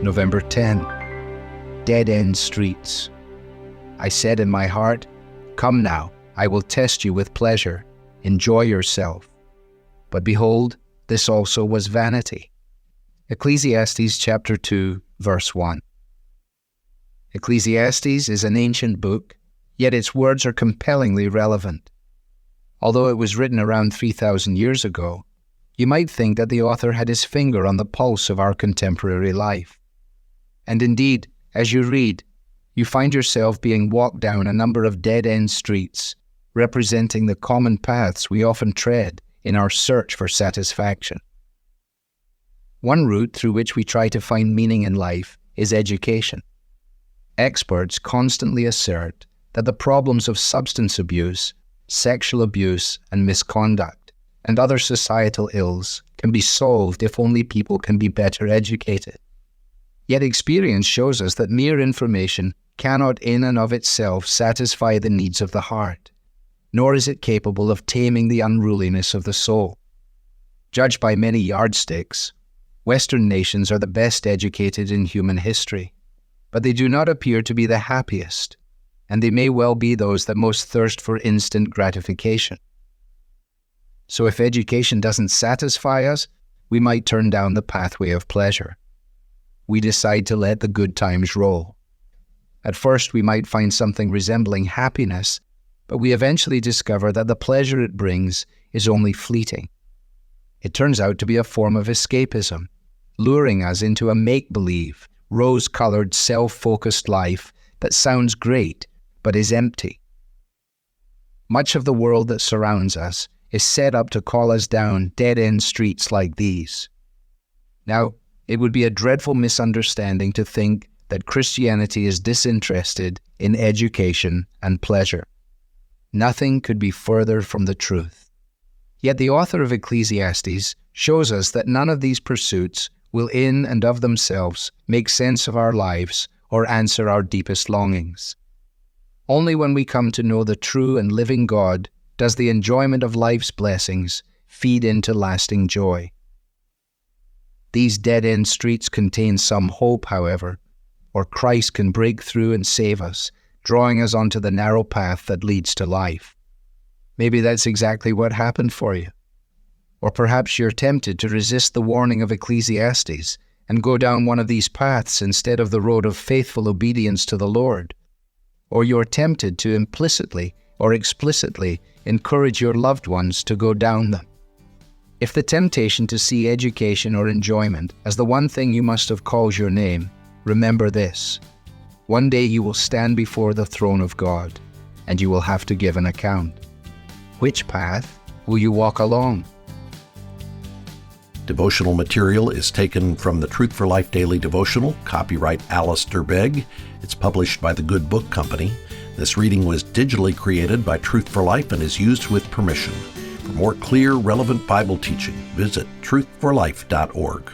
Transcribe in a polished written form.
November 10. Dead-end streets. I said in my heart, "Come now, I will test you with pleasure. Enjoy yourself." But behold, this also was vanity. Ecclesiastes chapter 2, verse 1. Ecclesiastes is an ancient book, yet its words are compellingly relevant. Although it was written around 3,000 years ago, you might think that the author had his finger on the pulse of our contemporary life. And indeed, as you read, you find yourself being walked down a number of dead-end streets, representing the common paths we often tread in our search for satisfaction. One route through which we try to find meaning in life is education. Experts constantly assert that the problems of substance abuse, sexual abuse and misconduct, and other societal ills can be solved if only people can be better educated. Yet experience shows us that mere information cannot in and of itself satisfy the needs of the heart, nor is it capable of taming the unruliness of the soul. Judged by many yardsticks, Western nations are the best educated in human history, but they do not appear to be the happiest, and they may well be those that most thirst for instant gratification. So if education doesn't satisfy us, we might turn down the pathway of pleasure. We decide to let the good times roll. At first we might find something resembling happiness, but we eventually discover that the pleasure it brings is only fleeting. It turns out to be a form of escapism, luring us into a make-believe, rose-colored, self-focused life that sounds great, but is empty. Much of the world that surrounds us is set up to call us down dead-end streets like these. Now, it would be a dreadful misunderstanding to think that Christianity is disinterested in education and pleasure. Nothing could be further from the truth. Yet the author of Ecclesiastes shows us that none of these pursuits will in and of themselves make sense of our lives or answer our deepest longings. Only when we come to know the true and living God does the enjoyment of life's blessings feed into lasting joy. These dead-end streets contain some hope, however, or Christ can break through and save us, drawing us onto the narrow path that leads to life. Maybe that's exactly what happened for you. Or perhaps you're tempted to resist the warning of Ecclesiastes and go down one of these paths instead of the road of faithful obedience to the Lord. Or you're tempted to implicitly or explicitly encourage your loved ones to go down them. If the temptation to see education or enjoyment as the one thing you must have calls your name, remember this: one day you will stand before the throne of God, and you will have to give an account. Which path will you walk along? Devotional material is taken from the Truth for Life Daily Devotional, copyright Alistair Begg. It's published by the Good Book Company. This reading was digitally created by Truth for Life and is used with permission. For more clear, relevant Bible teaching, visit truthforlife.org.